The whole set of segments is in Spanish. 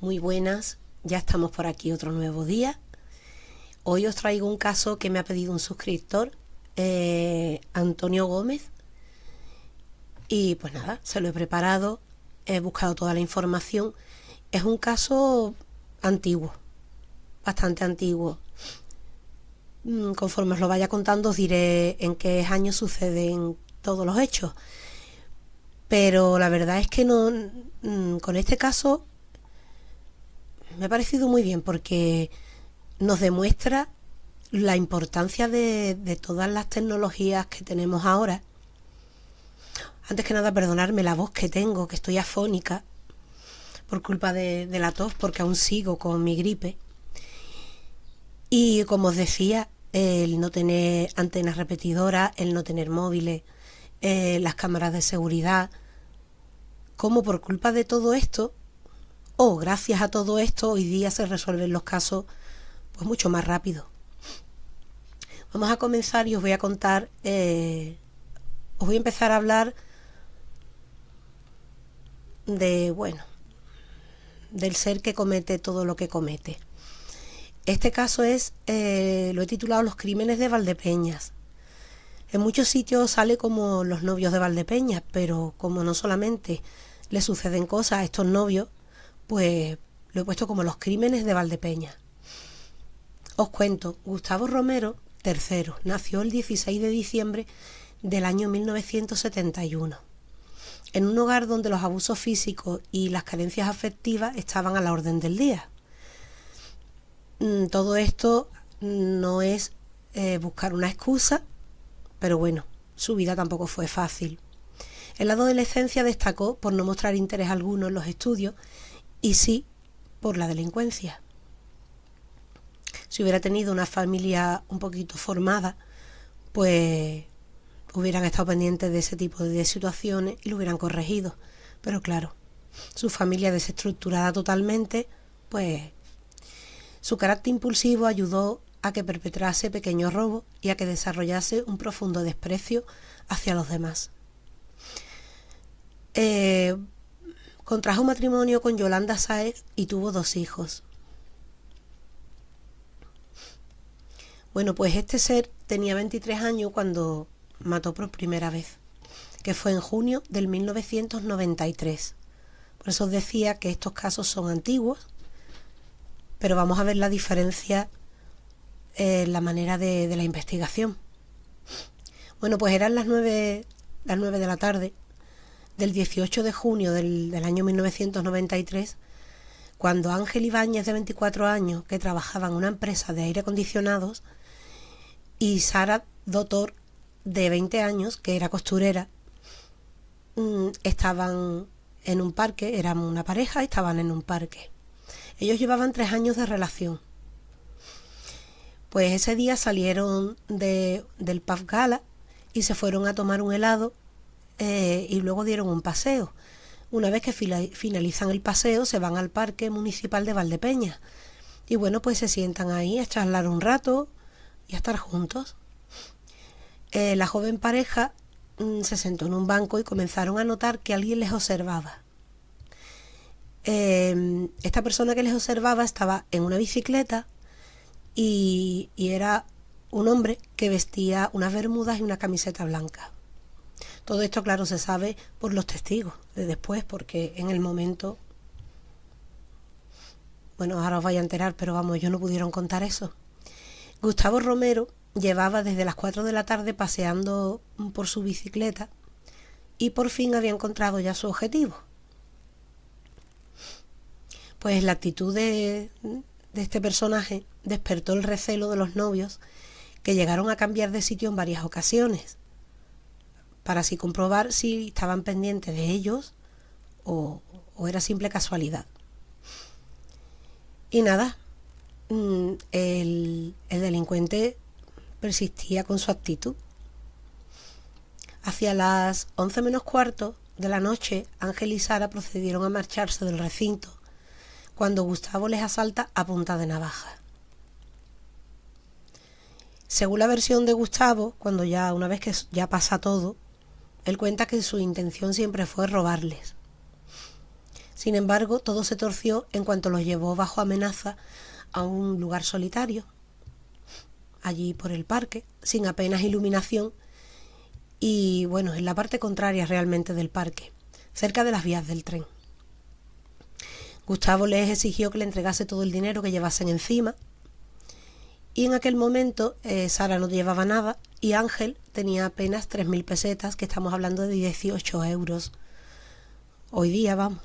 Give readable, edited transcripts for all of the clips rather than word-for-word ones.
Muy buenas, ya estamos por aquí otro nuevo día. Hoy os traigo un caso que me ha pedido un suscriptor, Antonio Gómez. Y pues nada, se lo he preparado, he buscado toda la información. Es un caso antiguo, bastante antiguo. Conforme os lo vaya contando os diré en qué años suceden todos los hechos. Pero la verdad es que no, con este caso me ha parecido muy bien porque nos demuestra la importancia de todas las tecnologías que tenemos ahora. Antes que nada, perdonarme la voz que tengo, que estoy afónica por culpa de la tos, porque aún sigo con mi gripe. Y como os decía, el no tener antenas repetidoras, el no tener móviles, las cámaras de seguridad, como por culpa de todo esto, o gracias a todo esto, hoy día se resuelven los casos pues mucho más rápido. Vamos a comenzar y os voy a contar, os voy a empezar a hablar del ser que comete todo lo que comete. Este caso es, lo he titulado Los crímenes de Valdepeñas. En muchos sitios sale como Los novios de Valdepeñas, pero como no solamente le suceden cosas a estos novios, pues lo he puesto como Los crímenes de Valdepeñas. Os cuento, Gustavo Romero III nació el 16 de diciembre del año 1971, en un hogar donde los abusos físicos y las carencias afectivas estaban a la orden del día. Todo esto no es buscar una excusa, pero bueno, su vida tampoco fue fácil. En la adolescencia destacó por no mostrar interés alguno en los estudios y sí por la delincuencia. Si hubiera tenido una familia un poquito formada, pues hubieran estado pendientes de ese tipo de situaciones y lo hubieran corregido. Pero claro, su familia desestructurada totalmente, pues su carácter impulsivo ayudó a que perpetrase pequeños robos y a que desarrollase un profundo desprecio hacia los demás. Contrajo matrimonio con Yolanda Sáez y tuvo 2 hijos. Bueno, pues este ser tenía 23 años cuando mató por primera vez, que fue en junio del 1993. Por eso os decía que estos casos son antiguos, pero vamos a ver la diferencia en la manera de la investigación. Bueno, pues eran las 9 de la tarde del 18 de junio del año 1993, cuando Ángel Ibáñez, de 24 años, que trabajaba en una empresa de aire acondicionados, y Sara Dotor, de 20 años, que era costurera, estaban en un parque, eran una pareja, estaban en un parque. Ellos llevaban 3 años de relación. Pues ese día salieron del pub Gala y se fueron a tomar un helado y luego dieron un paseo. Una vez que finalizan el paseo, se van al Parque Municipal de Valdepeñas. Y bueno, pues se sientan ahí a charlar un rato y a estar juntos. La joven pareja se sentó en un banco y comenzaron a notar que alguien les observaba. Esta persona que les observaba estaba en una bicicleta y era un hombre que vestía unas bermudas y una camiseta blanca. Todo esto, claro, se sabe por los testigos de después, porque en el momento, bueno, ahora os vais a enterar, pero vamos, ellos no pudieron contar eso. Gustavo Romero llevaba desde las 4 de la tarde paseando por su bicicleta y por fin había encontrado ya su objetivo. Pues la actitud de este personaje despertó el recelo de los novios, que llegaron a cambiar de sitio en varias ocasiones, para así comprobar si estaban pendientes de ellos o era simple casualidad. Y nada, el delincuente persistía con su actitud. Hacia las 11 menos cuarto de la noche, Ángel y Sara procedieron a marcharse del recinto, cuando Gustavo les asalta a punta de navaja. Según la versión de Gustavo, cuando una vez que ya pasa todo, él cuenta que su intención siempre fue robarles. Sin embargo, todo se torció en cuanto los llevó bajo amenaza a un lugar solitario, allí por el parque, sin apenas iluminación y, bueno, en la parte contraria realmente del parque, cerca de las vías del tren. Gustavo les exigió que le entregase todo el dinero que llevasen encima y en aquel momento Sara no llevaba nada y Ángel tenía apenas 3.000 pesetas, que estamos hablando de 18 euros. Hoy día, vamos,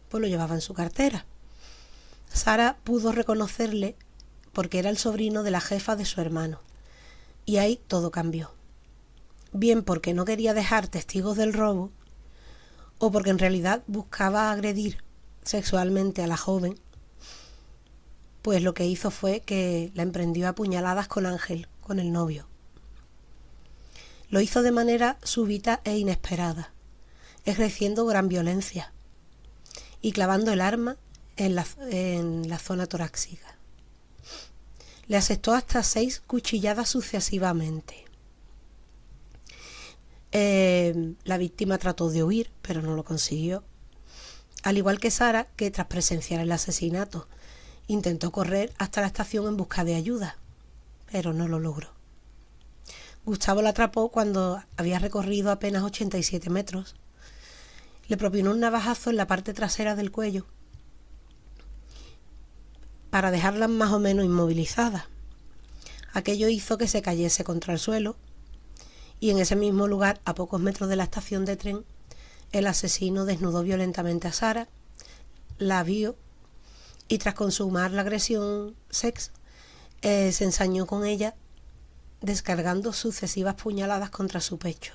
pues lo llevaba en su cartera. Sara pudo reconocerle porque era el sobrino de la jefa de su hermano. Y ahí todo cambió. Bien porque no quería dejar testigos del robo, o porque en realidad buscaba agredir sexualmente a la joven, pues lo que hizo fue que la emprendió a puñaladas con Ángel, con el novio. Lo hizo de manera súbita e inesperada, ejerciendo gran violencia y clavando el arma en la zona torácica. Le asestó hasta 6 cuchilladas sucesivamente. La víctima trató de huir, pero no lo consiguió. Al igual que Sara, que tras presenciar el asesinato, intentó correr hasta la estación en busca de ayuda, pero no lo logró. Gustavo la atrapó cuando había recorrido apenas 87 metros. Le propinó un navajazo en la parte trasera del cuello para dejarla más o menos inmovilizada. Aquello hizo que se cayese contra el suelo y en ese mismo lugar, a pocos metros de la estación de tren, el asesino desnudó violentamente a Sara, la vio y tras consumar la agresión se ensañó con ella descargando sucesivas puñaladas contra su pecho.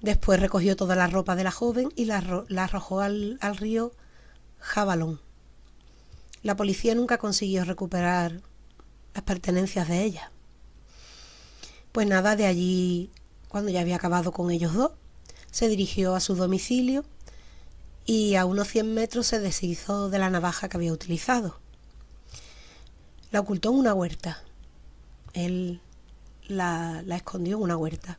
Después recogió toda la ropa de la joven y la arrojó al río Jabalón. La policía nunca consiguió recuperar las pertenencias de ella. Pues nada, de allí, cuando ya había acabado con ellos dos, se dirigió a su domicilio y a unos 100 metros se deshizo de la navaja que había utilizado. La ocultó en una huerta. Él la escondió en una huerta.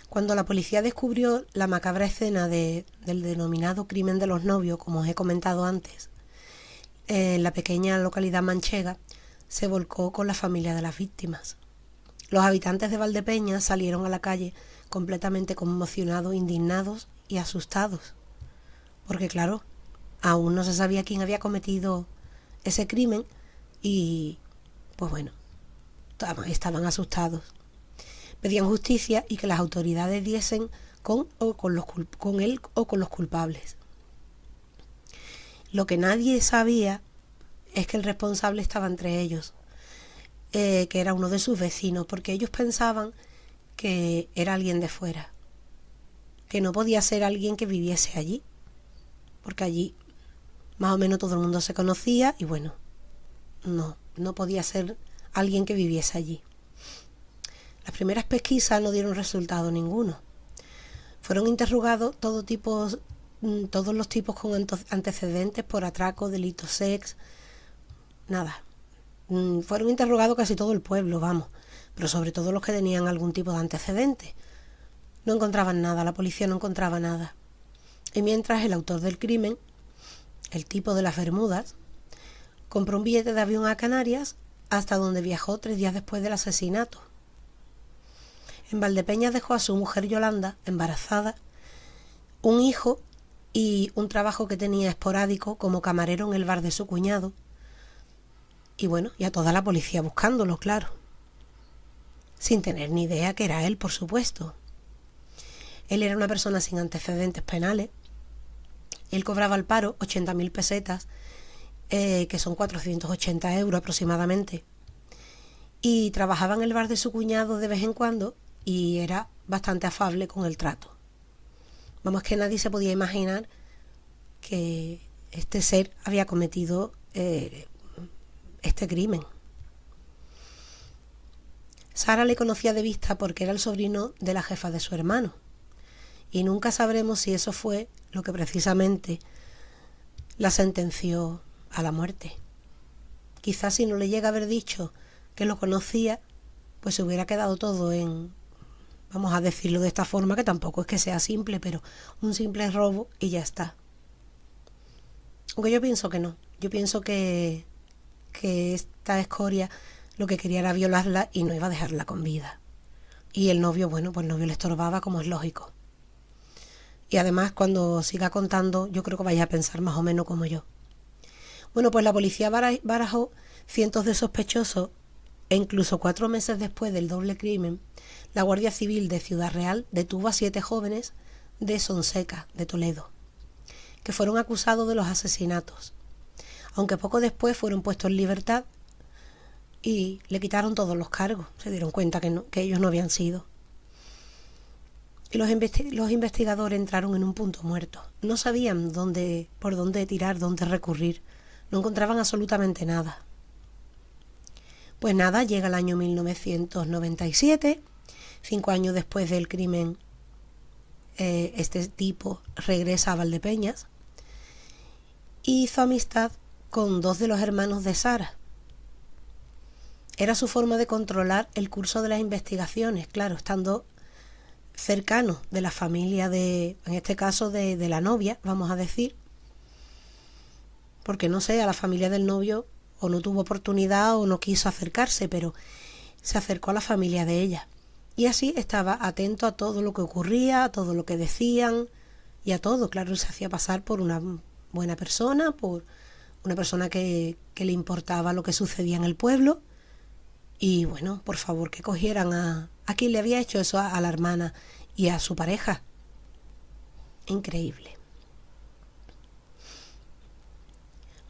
Cuando la policía descubrió la macabra escena del denominado crimen de los novios, como os he comentado antes, en la pequeña localidad manchega, se volcó con la familia de las víctimas. Los habitantes de Valdepeñas salieron a la calle completamente conmocionados, indignados y asustados, porque claro, aún no se sabía quién había cometido ese crimen y, pues bueno, estaban asustados. Pedían justicia y que las autoridades diesen con él o con los culpables. Lo que nadie sabía es que el responsable estaba entre ellos, que era uno de sus vecinos, porque ellos pensaban que era alguien de fuera, que no podía ser alguien que viviese allí, porque allí más o menos todo el mundo se conocía y bueno, no podía ser alguien que viviese allí. Las primeras pesquisas no dieron resultado ninguno. Fueron interrogados todos los tipos con antecedentes por atraco, delitos sex, nada. Fueron interrogados casi todo el pueblo, vamos, pero sobre todo los que tenían algún tipo de antecedentes. No encontraban nada, la policía no encontraba nada. Y mientras el autor del crimen, el tipo de las Bermudas, compró un billete de avión a Canarias, hasta donde viajó 3 días después del asesinato. En Valdepeñas dejó a su mujer Yolanda, embarazada, un hijo y un trabajo que tenía esporádico como camarero en el bar de su cuñado. Y bueno, y a toda la policía buscándolo, claro. Sin tener ni idea que era él, por supuesto. Él era una persona sin antecedentes penales. Él cobraba al paro 80.000 pesetas, que son 480 euros aproximadamente. Y trabajaba en el bar de su cuñado de vez en cuando y era bastante afable con el trato. Vamos, que nadie se podía imaginar que este ser había cometido este crimen. Sara le conocía de vista porque era el sobrino de la jefa de su hermano y nunca sabremos si eso fue lo que precisamente la sentenció a la muerte. Quizás si no le llega a haber dicho que lo conocía, pues se hubiera quedado todo en Vamos a decirlo de esta forma, que tampoco es que sea simple, pero un simple robo y ya está. Aunque yo pienso que no. Yo pienso que esta escoria lo que quería era violarla y no iba a dejarla con vida. Y el novio, bueno, pues el novio le estorbaba, como es lógico. Y además, cuando siga contando, yo creo que vais a pensar más o menos como yo. Bueno, pues la policía barajó cientos de sospechosos e incluso 4 meses después del doble crimen, la Guardia Civil de Ciudad Real detuvo a 7 jóvenes de Sonseca, de Toledo, que fueron acusados de los asesinatos, aunque poco después fueron puestos en libertad y le quitaron todos los cargos. Se dieron cuenta que ellos no habían sido. Y los investigadores entraron en un punto muerto. No sabían por dónde tirar, dónde recurrir. No encontraban absolutamente nada. Pues nada, llega el año 1997, 5 años después del crimen, este tipo regresa a Valdepeñas y hizo amistad con 2 de los hermanos de Sara. Era su forma de controlar el curso de las investigaciones, claro, estando cercano de la familia en este caso de la novia, vamos a decir, porque no sé, a la familia del novio o no tuvo oportunidad o no quiso acercarse, pero se acercó a la familia de ella. Y así estaba atento a todo lo que ocurría, a todo lo que decían y a todo. Claro, él se hacía pasar por una buena persona, por una persona que le importaba lo que sucedía en el pueblo. Y bueno, por favor, que cogieran a quien le había hecho eso a la hermana y a su pareja. Increíble.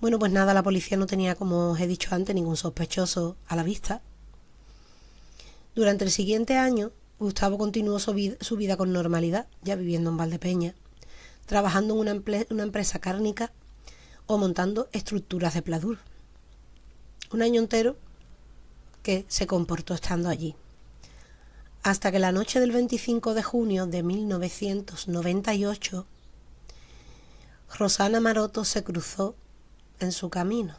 Bueno, pues nada, la policía no tenía, como os he dicho antes, ningún sospechoso a la vista. Durante el siguiente año, Gustavo continuó su vida con normalidad, ya viviendo en Valdepeñas, trabajando en una empresa cárnica o montando estructuras de pladur. Un año entero que se comportó estando allí. Hasta que la noche del 25 de junio de 1998, Rosana Maroto se cruzó en su camino.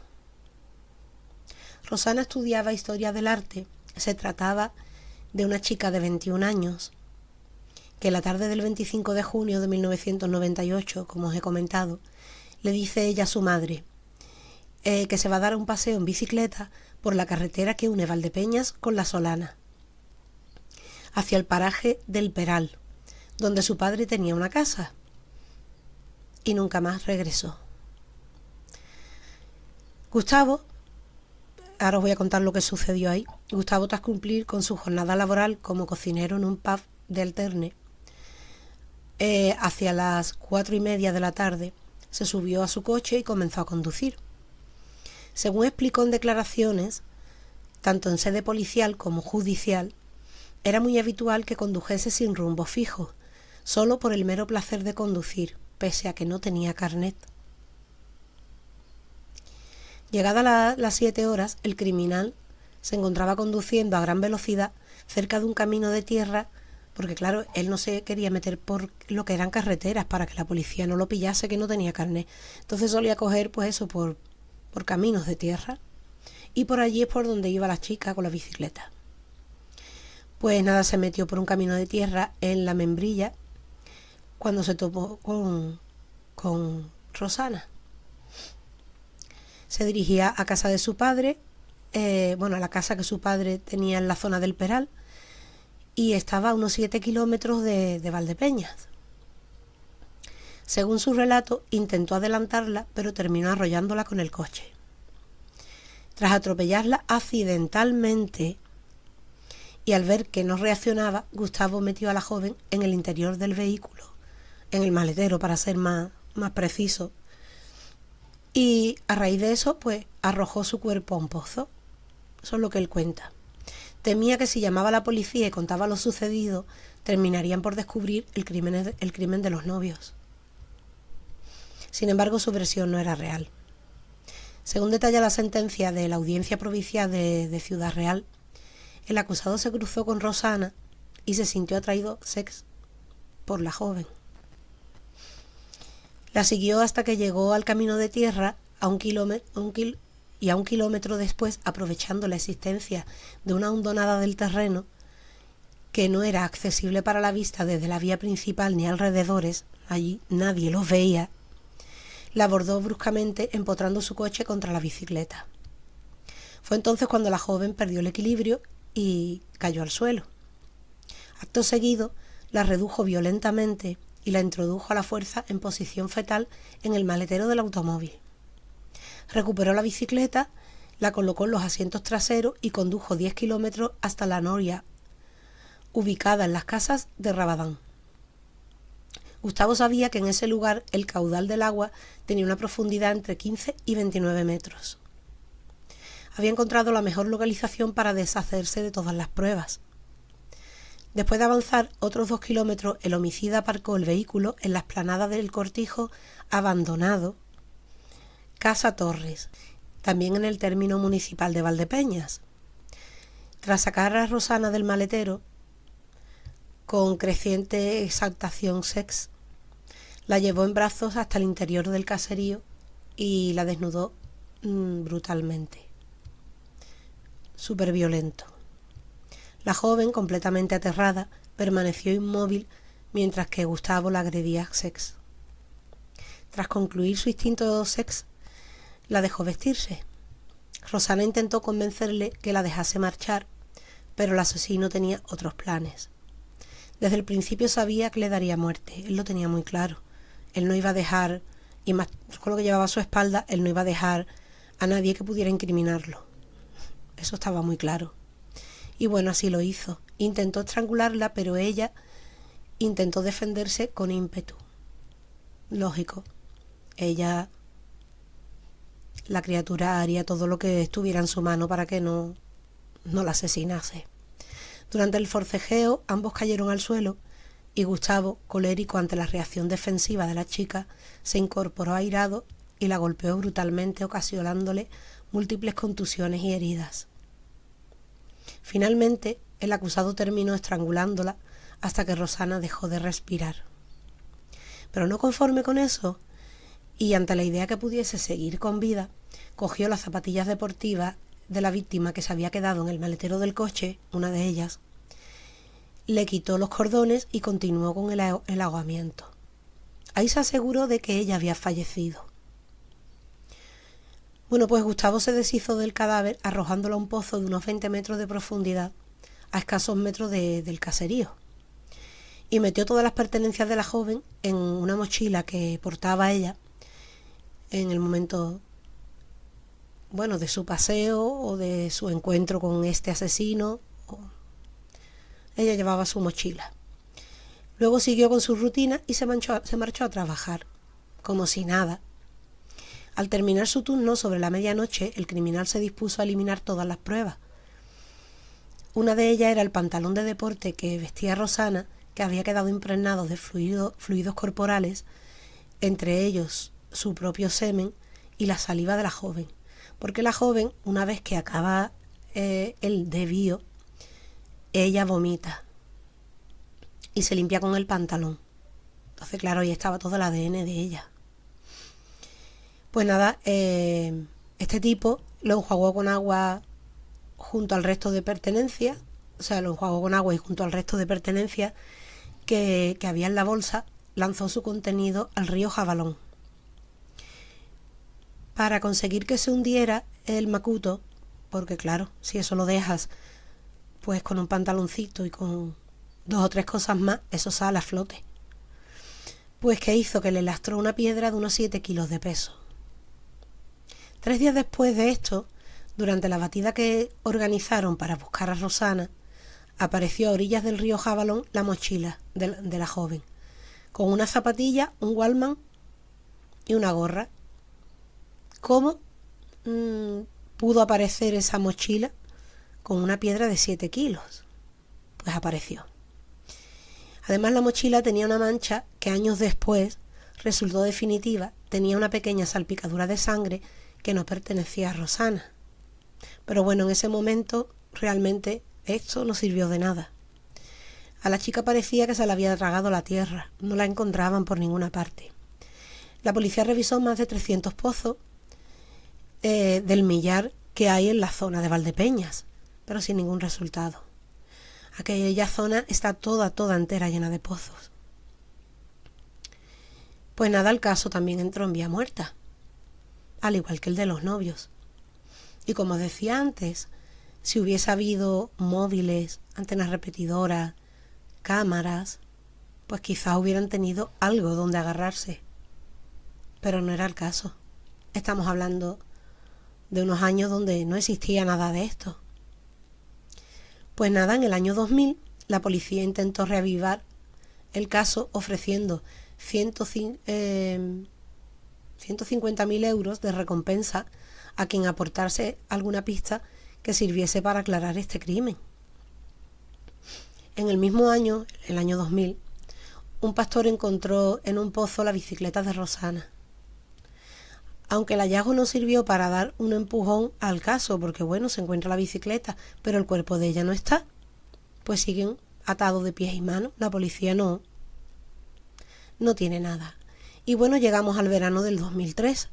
Rosana estudiaba Historia del Arte. Se trataba de una chica de 21 años que la tarde del 25 de junio de 1998, como os he comentado, le dice ella a su madre que se va a dar un paseo en bicicleta por la carretera que une Valdepeñas con La Solana, hacia el paraje del Peral, donde su padre tenía una casa, y nunca más regresó. Gustavo, ahora os voy a contar lo que sucedió ahí. Gustavo, tras cumplir con su jornada laboral como cocinero en un pub de Alterne, hacia las 4:30 de la tarde, se subió a su coche y comenzó a conducir. Según explicó en declaraciones, tanto en sede policial como judicial, era muy habitual que condujese sin rumbo fijo, solo por el mero placer de conducir, pese a que no tenía carnet. Llegadas las 7 horas, el criminal se encontraba conduciendo a gran velocidad cerca de un camino de tierra, porque claro, él no se quería meter por lo que eran carreteras para que la policía no lo pillase, que no tenía carnet. Entonces solía coger pues eso por caminos de tierra, y por allí es por donde iba la chica con la bicicleta. Pues nada, se metió por un camino de tierra en la Membrilla cuando se topó con Rosana. Se dirigía a casa de su padre, a la casa que su padre tenía en la zona del Peral, y estaba a unos 7 kilómetros de Valdepeñas. Según su relato, intentó adelantarla, pero terminó arrollándola con el coche. Tras atropellarla accidentalmente, y al ver que no reaccionaba, Gustavo metió a la joven en el interior del vehículo, en el maletero para ser más preciso, y a raíz de eso pues arrojó su cuerpo a un pozo. Eso es lo que él cuenta. Temía que si llamaba a la policía y contaba lo sucedido, terminarían por descubrir el crimen de los novios. Sin embargo, su versión no era real. Según detalla la sentencia de la Audiencia Provincial de Ciudad Real, el acusado se cruzó con Rosana y se sintió atraído por la joven. La siguió hasta que llegó al camino de tierra a un kilómetro después, aprovechando la existencia de una hondonada del terreno, que no era accesible para la vista desde la vía principal ni alrededores, allí nadie los veía, la abordó bruscamente empotrando su coche contra la bicicleta. Fue entonces cuando la joven perdió el equilibrio y cayó al suelo. Acto seguido, la redujo violentamente y la introdujo a la fuerza en posición fetal en el maletero del automóvil. Recuperó la bicicleta, la colocó en los asientos traseros y condujo 10 kilómetros hasta la noria, ubicada en las casas de Rabadán. Gustavo sabía que en ese lugar el caudal del agua tenía una profundidad entre 15 y 29 metros. Había encontrado la mejor localización para deshacerse de todas las pruebas. Después de avanzar otros 2 kilómetros, el homicida aparcó el vehículo en la explanada del cortijo abandonado Casa Torres, también en el término municipal de Valdepeñas. Tras sacar a Rosana del maletero, con creciente exaltación sex, la llevó en brazos hasta el interior del caserío y la desnudó brutalmente. Súper violento. La joven, completamente aterrada, permaneció inmóvil mientras que Gustavo la agredía sex. Tras concluir su instinto sex, la dejó vestirse. Rosana intentó convencerle que la dejase marchar, pero el asesino tenía otros planes. Desde el principio sabía que le daría muerte, él lo tenía muy claro. Él no iba a dejar, y más con lo que llevaba a su espalda, él no iba a dejar a nadie que pudiera incriminarlo. Eso estaba muy claro. Y bueno, así lo hizo. Intentó estrangularla, pero ella intentó defenderse con ímpetu. Lógico. Ella, la criatura, haría todo lo que estuviera en su mano para que no la asesinase. Durante el forcejeo, ambos cayeron al suelo y Gustavo, colérico ante la reacción defensiva de la chica, se incorporó airado y la golpeó brutalmente, ocasionándole múltiples contusiones y heridas. Finalmente, el acusado terminó estrangulándola hasta que Rosana dejó de respirar. Pero no conforme con eso, y ante la idea que pudiese seguir con vida, cogió las zapatillas deportivas de la víctima que se había quedado en el maletero del coche, una de ellas, le quitó los cordones y continuó con el ahogamiento. Ahí se aseguró de que ella había fallecido. Bueno, pues Gustavo se deshizo del cadáver arrojándola a un pozo de unos 20 metros de profundidad, a escasos metros del caserío, y metió todas las pertenencias de la joven en una mochila que portaba ella en el momento, bueno, de su paseo o de su encuentro con este asesino. Ella llevaba su mochila. Luego siguió con su rutina y se marchó a trabajar, como si nada. Al terminar su turno sobre la medianoche, el criminal se dispuso a eliminar todas las pruebas. Una de ellas era el pantalón de deporte que vestía Rosana, que había quedado impregnado de fluidos corporales, entre ellos su propio semen y la saliva de la joven. Porque la joven, una vez que acaba el desvío, ella vomita y se limpia con el pantalón. Entonces, claro, ahí estaba todo el ADN de ella. Pues nada, este tipo lo enjuagó con agua junto al resto de pertenencias, o sea, lo enjuagó con agua y junto al resto de pertenencias que había en la bolsa, lanzó su contenido al río Jabalón. Para conseguir que se hundiera el macuto, porque claro, si eso lo dejas pues con un pantaloncito y con 2 o 3 cosas más, eso sale a flote. Pues ¿qué hizo? Que le lastró una piedra de unos 7 kilos de peso. 3 días después de esto, durante la batida que organizaron para buscar a Rosana, apareció a orillas del río Jabalón la mochila de la joven, con una zapatilla, un Walkman y una gorra. ¿Cómo pudo aparecer esa mochila con una piedra de 7 kilos? Pues apareció. Además, la mochila tenía una mancha que años después resultó definitiva. Tenía una pequeña salpicadura de sangre que no pertenecía a Rosana. Pero bueno, en ese momento realmente esto no sirvió de nada. A la chica parecía que se la había tragado la tierra. No la encontraban por ninguna parte. La policía revisó más de 300 pozos del millar que hay en la zona de Valdepeñas, pero sin ningún resultado. Aquella zona está toda entera llena de pozos. Pues nada, el caso también entró en vía muerta, al igual que el de los novios. Y como os decía antes, si hubiese habido móviles, antenas repetidoras, cámaras, pues quizás hubieran tenido algo donde agarrarse. Pero no era el caso. Estamos hablando de unos años donde no existía nada de esto. Pues nada, en el año 2000 la policía intentó reavivar el caso ofreciendo 150.000 euros de recompensa a quien aportase alguna pista que sirviese para aclarar este crimen. En el mismo año, el año 2000, un pastor encontró en un pozo la bicicleta de Rosana. Aunque el hallazgo no sirvió para dar un empujón al caso, porque bueno, se encuentra la bicicleta, pero el cuerpo de ella no está, pues siguen atados de pies y manos. La policía no tiene nada. Y bueno, llegamos al verano del 2003,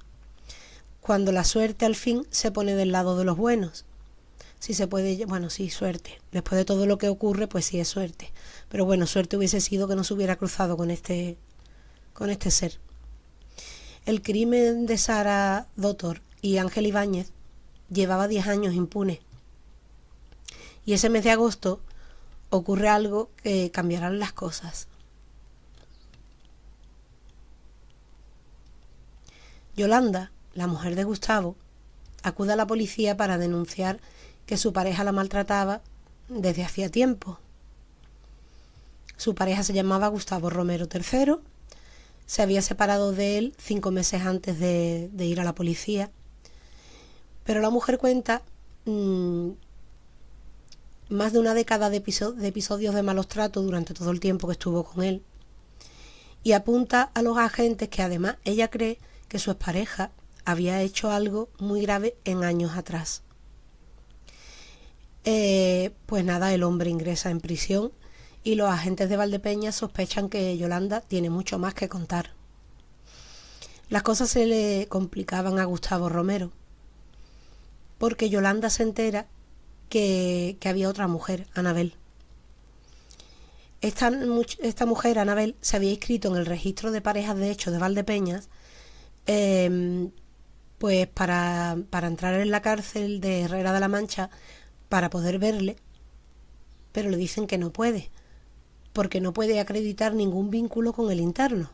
cuando la suerte al fin se pone del lado de los buenos. Si se puede, bueno, sí, suerte. Después de todo lo que ocurre, pues sí es suerte. Pero bueno, suerte hubiese sido que no se hubiera cruzado con este ser. El crimen de Sara Dottor y Ángel Ibáñez llevaba 10 años impune. Y ese mes de agosto ocurre algo que cambiará las cosas. Yolanda, la mujer de Gustavo, acude a la policía para denunciar que su pareja la maltrataba desde hacía tiempo. Su pareja se llamaba Gustavo Romero III. Se había separado de él 5 meses antes de ir a la policía. Pero la mujer cuenta más de una década de episodios de malos tratos durante todo el tiempo que estuvo con él. Y apunta a los agentes que además ella cree que su expareja había hecho algo muy grave en años atrás. Pues nada, el hombre ingresa en prisión y los agentes de Valdepeñas sospechan que Yolanda tiene mucho más que contar. Las cosas se le complicaban a Gustavo Romero, porque Yolanda se entera que había otra mujer, Anabel. Esta mujer, Anabel, se había inscrito en el registro de parejas de hecho de Valdepeñas, pues para entrar en la cárcel de Herrera de la Mancha para poder verle, pero le dicen que no puede, porque no puede acreditar ningún vínculo con el interno.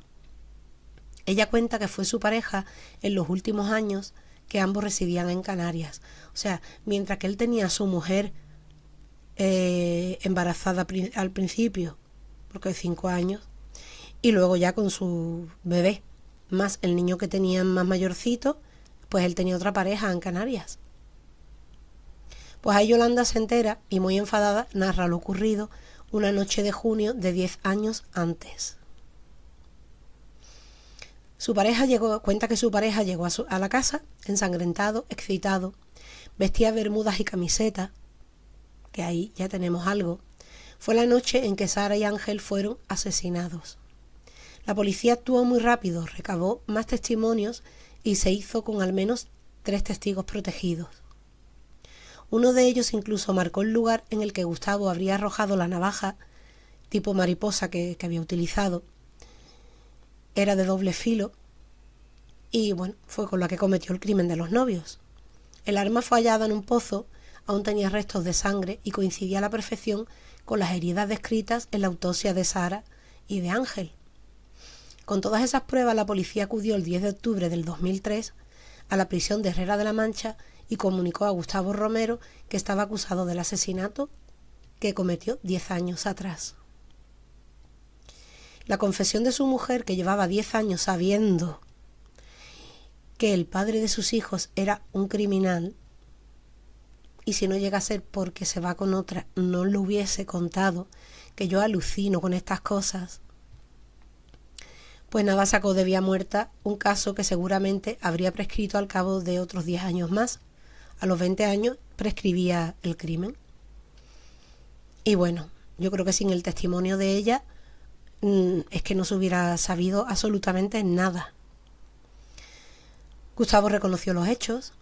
Ella cuenta que fue su pareja en los últimos años que ambos residían en Canarias. O sea, mientras que él tenía a su mujer embarazada al principio, porque de 5 años, y luego ya con su bebé, más el niño que tenían más mayorcito, pues él tenía otra pareja en Canarias. Pues ahí Yolanda se entera y muy enfadada narra lo ocurrido una noche de junio de 10 años antes. Cuenta que su pareja llegó a la casa ensangrentado, excitado, vestía bermudas y camiseta, que ahí ya tenemos algo. Fue la noche en que Sara y Ángel fueron asesinados. La policía actuó muy rápido, recabó más testimonios y se hizo con al menos 3 testigos protegidos. Uno de ellos incluso marcó el lugar en el que Gustavo habría arrojado la navaja tipo mariposa que había utilizado. Era de doble filo y bueno, fue con la que cometió el crimen de los novios. El arma fue hallada en un pozo, aún tenía restos de sangre y coincidía a la perfección con las heridas descritas en la autopsia de Sara y de Ángel. Con todas esas pruebas, la policía acudió el 10 de octubre del 2003 a la prisión de Herrera de la Mancha y comunicó a Gustavo Romero que estaba acusado del asesinato que cometió 10 años atrás. La confesión de su mujer, que llevaba 10 años sabiendo que el padre de sus hijos era un criminal, y si no llega a ser porque se va con otra, no lo hubiese contado, que yo alucino con estas cosas, pues nada, sacó de vía muerta un caso que seguramente habría prescrito al cabo de otros 10 años más. A los 20 años prescribía el crimen. Y bueno, yo creo que sin el testimonio de ella es que no se hubiera sabido absolutamente nada. Gustavo reconoció los hechos,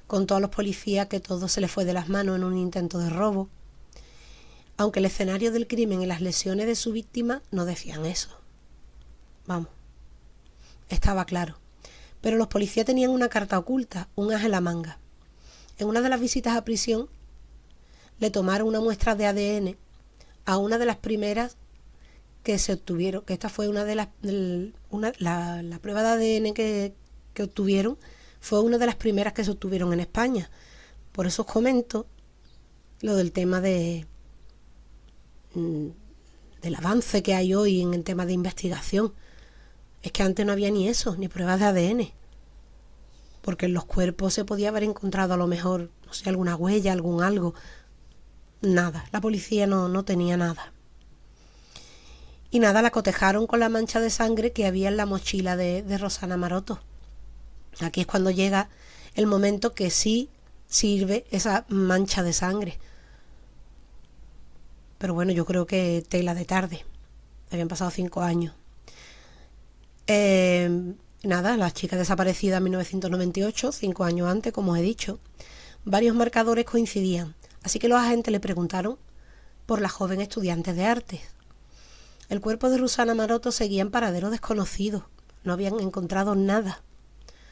contó a los policías que todo se le fue de las manos en un intento de robo, aunque el escenario del crimen y las lesiones de su víctima no decían eso. Vamos, estaba claro. Pero los policías tenían una carta oculta, un as en la manga. En una de las visitas a prisión le tomaron una muestra de ADN a una de las primeras que se obtuvieron, que esta fue una de las, la prueba de ADN que obtuvieron fue una de las primeras que se obtuvieron en España. Por eso os comento lo del tema del avance que hay hoy en el tema de investigación. Es que antes no había ni eso, ni pruebas de ADN. Porque en los cuerpos se podía haber encontrado a lo mejor, no sé, alguna huella, algún algo. Nada, la policía no tenía nada. Y nada, la cotejaron con la mancha de sangre que había en la mochila de Rosana Maroto. Aquí es cuando llega el momento que sí sirve esa mancha de sangre. Pero bueno, yo creo que tela de tarde. Habían pasado 5 años. Nada, la chica desaparecida en 1998, 5 años antes, como os he dicho. Varios marcadores coincidían, así que los agentes le preguntaron por la joven estudiante de artes. El cuerpo de Rosana Maroto seguía en paradero desconocido. No habían encontrado nada.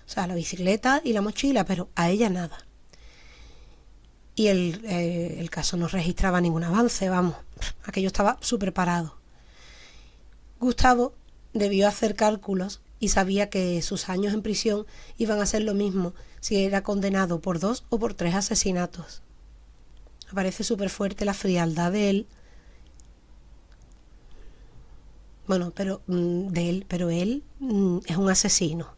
O sea, la bicicleta y la mochila, pero a ella nada. Y el caso no registraba ningún avance, vamos. Aquello estaba súper parado. Gustavo debió hacer cálculos y sabía que sus años en prisión iban a ser lo mismo si era condenado por 2 o por 3 asesinatos. Me parece súper fuerte la frialdad de él. Bueno, pero él es un asesino.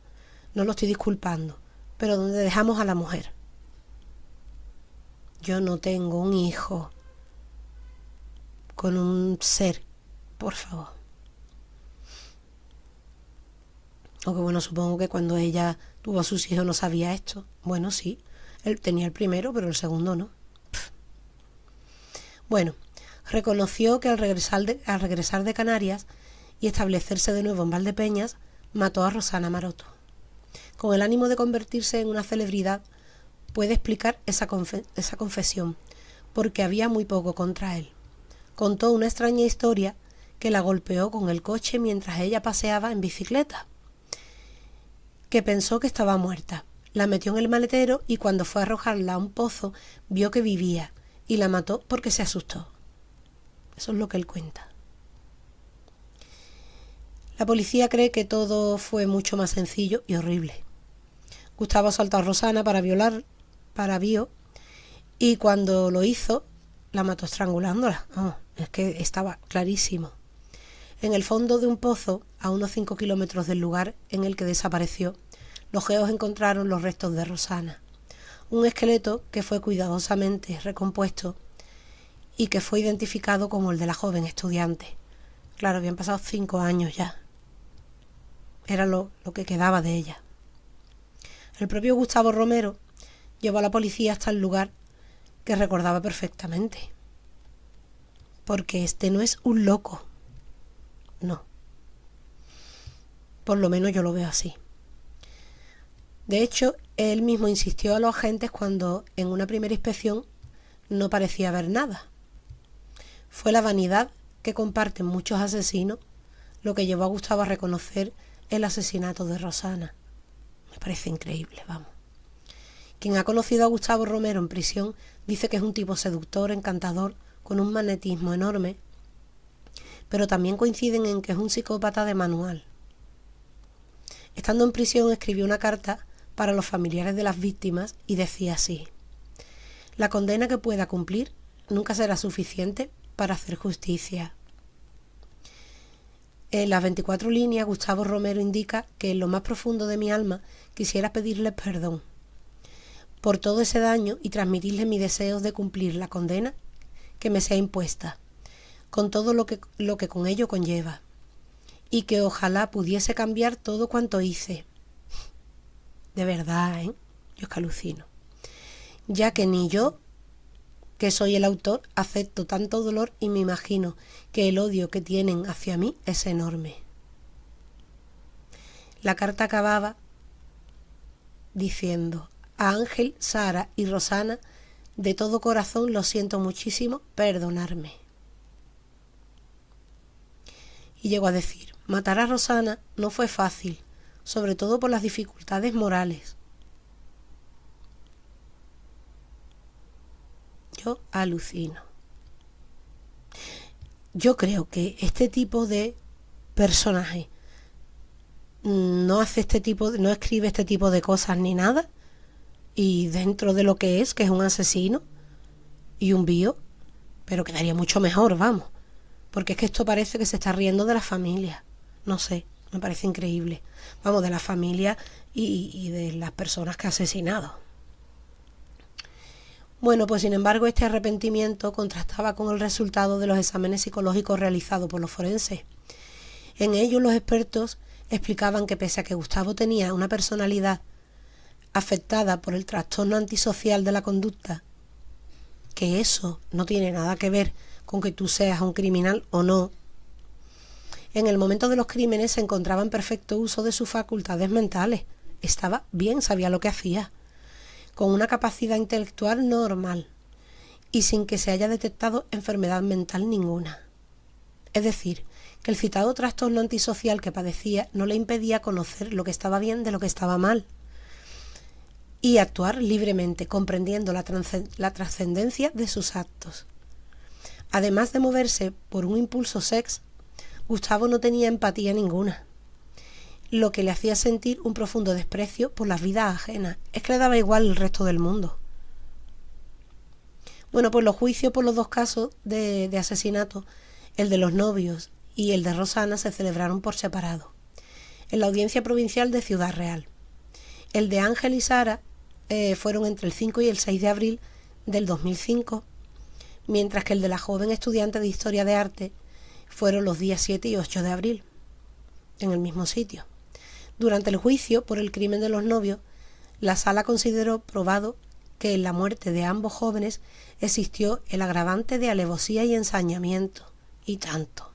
No lo estoy disculpando. Pero ¿dónde dejamos a la mujer? Yo no tengo un hijo con un ser, por favor. Aunque bueno, supongo que cuando ella tuvo a sus hijos no sabía esto. Bueno, sí, él tenía el primero, pero el segundo no. Bueno, reconoció que al regresar de Canarias y establecerse de nuevo en Valdepeñas, mató a Rosana Maroto. Con el ánimo de convertirse en una celebridad, puede explicar esa confesión, porque había muy poco contra él. Contó una extraña historia que la golpeó con el coche mientras ella paseaba en bicicleta, que pensó que estaba muerta. La metió en el maletero y cuando fue a arrojarla a un pozo, vio que vivía y la mató porque se asustó. Eso es lo que él cuenta. La policía cree que todo fue mucho más sencillo y horrible. Gustavo asaltó a Rosana para violarla, y cuando lo hizo, la mató estrangulándola. Es que estaba clarísimo. En el fondo de un pozo, a unos 5 kilómetros del lugar en el que desapareció, los geos encontraron los restos de Rosana. Un esqueleto que fue cuidadosamente recompuesto y que fue identificado como el de la joven estudiante. Claro, habían pasado 5 años ya. Era lo que quedaba de ella. El propio Gustavo Romero llevó a la policía hasta el lugar que recordaba perfectamente. Porque este no es un loco. No. Por lo menos yo lo veo así. De hecho, él mismo insistió a los agentes cuando en una primera inspección no parecía haber nada. Fue la vanidad que comparten muchos asesinos lo que llevó a Gustavo a reconocer el asesinato de Rosana. Me parece increíble, vamos. Quien ha conocido a Gustavo Romero en prisión dice que es un tipo seductor, encantador, con un magnetismo enorme, pero también coinciden en que es un psicópata de manual. Estando en prisión escribió una carta para los familiares de las víctimas y decía así: la condena que pueda cumplir nunca será suficiente para hacer justicia. En las 24 líneas, Gustavo Romero indica que en lo más profundo de mi alma quisiera pedirles perdón por todo ese daño y transmitirles mi deseo de cumplir la condena que me sea impuesta, con todo lo que con ello conlleva, y que ojalá pudiese cambiar todo cuanto hice. De verdad, yo es que alucino. Ya que ni yo, que soy el autor, acepto tanto dolor y me imagino que el odio que tienen hacia mí es enorme. La carta acababa diciendo: a Ángel, Sara y Rosana, de todo corazón lo siento muchísimo, perdonarme. y llegó a decir: matar a Rosana no fue fácil, sobre todo por las dificultades morales. Yo alucino. Yo creo que este tipo de personaje no escribe este tipo de cosas ni nada, y dentro de lo que es un asesino y un bio, pero quedaría mucho mejor, vamos, porque es que esto parece que se está riendo de la familia. No sé, me parece increíble, vamos, de la familia y de las personas que ha asesinado. Bueno, pues sin embargo este arrepentimiento contrastaba con el resultado de los exámenes psicológicos realizados por los forenses. En ellos los expertos explicaban que pese a que Gustavo tenía una personalidad afectada por el trastorno antisocial de la conducta, que eso no tiene nada que ver con que tú seas un criminal o no, en el momento de los crímenes se encontraba en perfecto uso de sus facultades mentales. Estaba bien, sabía lo que hacía, con una capacidad intelectual normal y sin que se haya detectado enfermedad mental ninguna. Es decir, que el citado trastorno antisocial que padecía no le impedía conocer lo que estaba bien de lo que estaba mal y actuar libremente, comprendiendo la trascendencia de sus actos. Además de moverse por un impulso sex, Gustavo no tenía empatía ninguna, lo que le hacía sentir un profundo desprecio por las vidas ajenas. Es que le daba igual el resto del mundo. Bueno, pues los juicios por los dos casos de asesinato, el de los novios y el de Rosana, se celebraron por separado, en la Audiencia Provincial de Ciudad Real. El de Ángel y Sara fueron entre el 5 y el 6 de abril del 2005, mientras que el de la joven estudiante de Historia de Arte fueron los días 7 y 8 de abril, en el mismo sitio. Durante el juicio por el crimen de los novios, la sala consideró probado que en la muerte de ambos jóvenes existió el agravante de alevosía y ensañamiento, y tanto.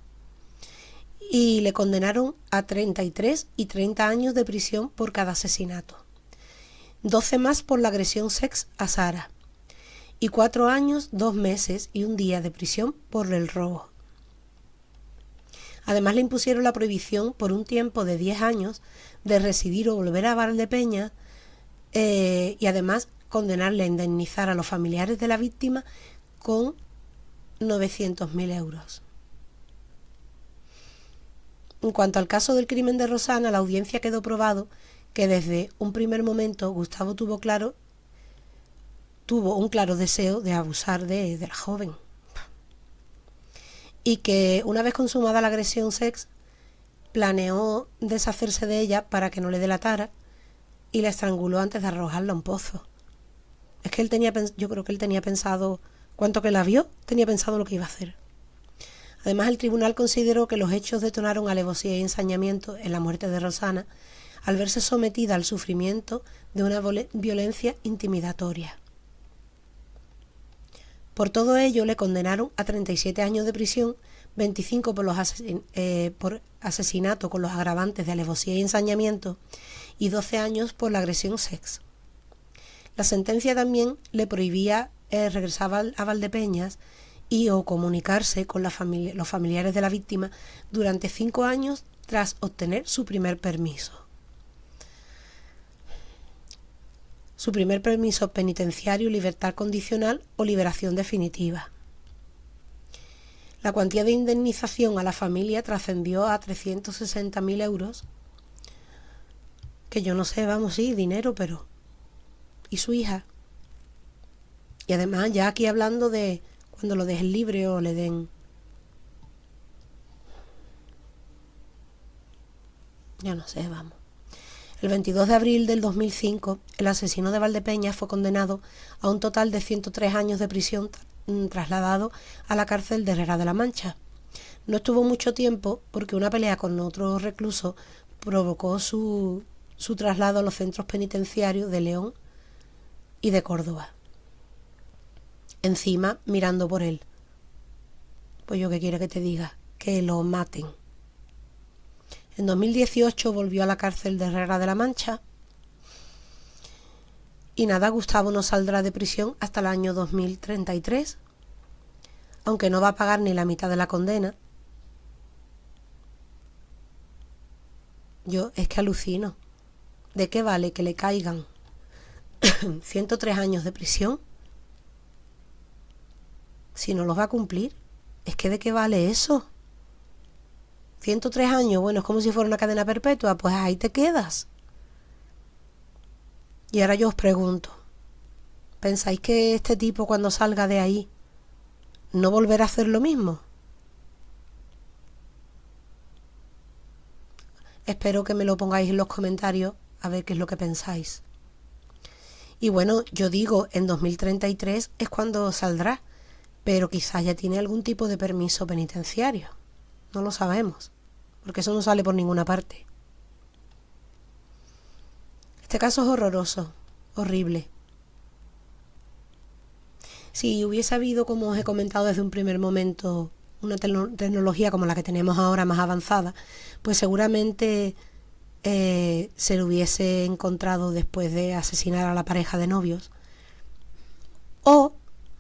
Y le condenaron a 33 y 30 años de prisión por cada asesinato, 12 más por la agresión sex a Sara, y 4 años, 2 meses y 1 día de prisión por el robo. Además le impusieron la prohibición por un tiempo de 10 años de residir o volver a Valdepeñas, y además condenarle a indemnizar a los familiares de la víctima con 900.000 euros. En cuanto al caso del crimen de Rosana, la audiencia quedó probado que desde un primer momento Gustavo tuvo un claro deseo de abusar de la joven, y que una vez consumada la agresión sex planeó deshacerse de ella para que no le delatara y la estranguló antes de arrojarla a un pozo. Es que yo creo que él tenía pensado, cuanto que la vio, tenía pensado lo que iba a hacer. Además, el tribunal consideró que los hechos detonaron alevosía y ensañamiento en la muerte de Rosana al verse sometida al sufrimiento de una violencia intimidatoria. Por todo ello le condenaron a 37 años de prisión, 25 por asesinato con los agravantes de alevosía y ensañamiento y 12 años por la agresión sex. La sentencia también le prohibía regresar a Valdepeñas y o comunicarse con los familiares de la víctima durante 5 años tras obtener su primer permiso. Su primer permiso penitenciario, libertad condicional o liberación definitiva. La cuantía de indemnización a la familia trascendió a 360.000 euros, que yo no sé, vamos, sí, dinero, pero... ¿y su hija? Y además ya aquí hablando de cuando lo dejen libre o le den... ya no sé, vamos. El 22 de abril del 2005, el asesino de Valdepeñas fue condenado a un total de 103 años de prisión, trasladado a la cárcel de Herrera de la Mancha. No estuvo mucho tiempo porque una pelea con otro recluso provocó su traslado a los centros penitenciarios de León y de Córdoba. Encima, mirando por él. Pues yo qué quiere que te diga, que lo maten. En 2018 volvió a la cárcel de Herrera de la Mancha y nada, Gustavo no saldrá de prisión hasta el año 2033, aunque no va a pagar ni la mitad de la condena. Yo es que alucino. ¿De qué vale que le caigan 103 años de prisión si no los va a cumplir? Es que ¿de qué vale eso? 103 años, bueno, es como si fuera una cadena perpetua, pues ahí te quedas. Y ahora yo os pregunto, ¿pensáis que este tipo cuando salga de ahí no volverá a hacer lo mismo? Espero que me lo pongáis en los comentarios a ver qué es lo que pensáis. Y bueno, yo digo, en 2033 es cuando saldrá, pero quizás ya tiene algún tipo de permiso penitenciario. No lo sabemos, porque eso no sale por ninguna parte. Este caso es horroroso, horrible. Si hubiese habido, como os he comentado desde un primer momento, una tecnología como la que tenemos ahora más avanzada, pues seguramente se lo hubiese encontrado después de asesinar a la pareja de novios. O,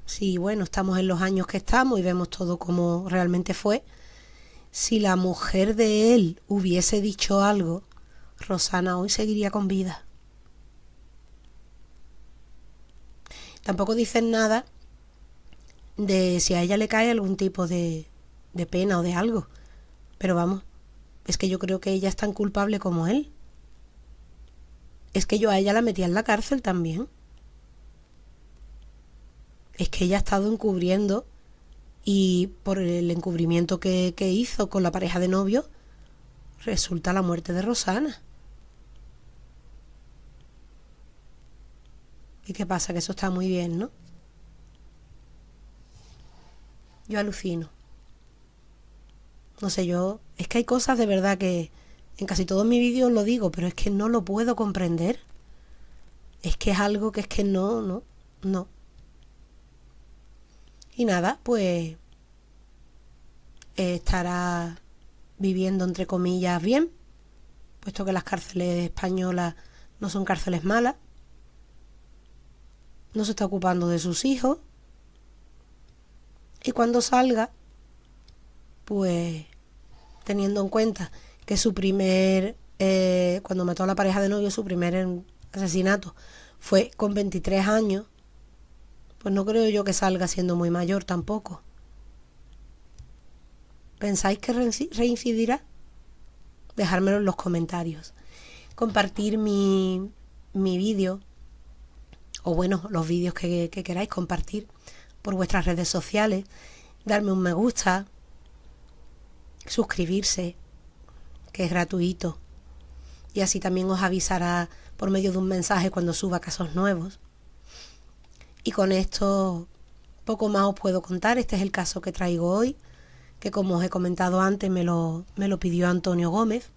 si bueno, estamos en los años que estamos y vemos todo como realmente fue, si la mujer de él hubiese dicho algo, Rosana hoy seguiría con vida. Tampoco dicen nada de si a ella le cae algún tipo de pena o de algo. Pero vamos, es que yo creo que ella es tan culpable como él. Es que yo a ella la metía en la cárcel también. Es que ella ha estado encubriendo y por el encubrimiento que hizo con la pareja de novio, resulta la muerte de Rosana. ¿Y qué pasa? Que eso está muy bien, ¿no? Yo alucino. No sé, es que hay cosas de verdad que en casi todos mis vídeos lo digo, pero es que no lo puedo comprender. Es que es algo que es que no. Y nada, pues estará viviendo entre comillas bien, puesto que las cárceles españolas no son cárceles malas. No se está ocupando de sus hijos. Y cuando salga, pues teniendo en cuenta que cuando mató a la pareja de novio, su primer asesinato fue con 23 años, pues no creo yo que salga siendo muy mayor tampoco. ¿Pensáis que reincidirá? Dejármelo en los comentarios. Compartir mi vídeo, o bueno, los vídeos que queráis compartir por vuestras redes sociales, darme un me gusta, suscribirse, que es gratuito, y así también os avisará por medio de un mensaje cuando suba casos nuevos. Y con esto poco más os puedo contar. Este es el caso que traigo hoy, que como os he comentado antes me lo pidió Antonio Gómez,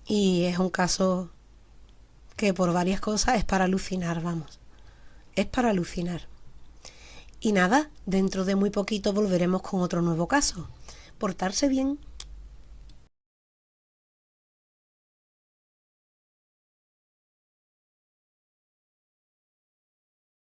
y es un caso que por varias cosas es para alucinar, vamos, es para alucinar. Y nada, dentro de muy poquito volveremos con otro nuevo caso. Portarse bien.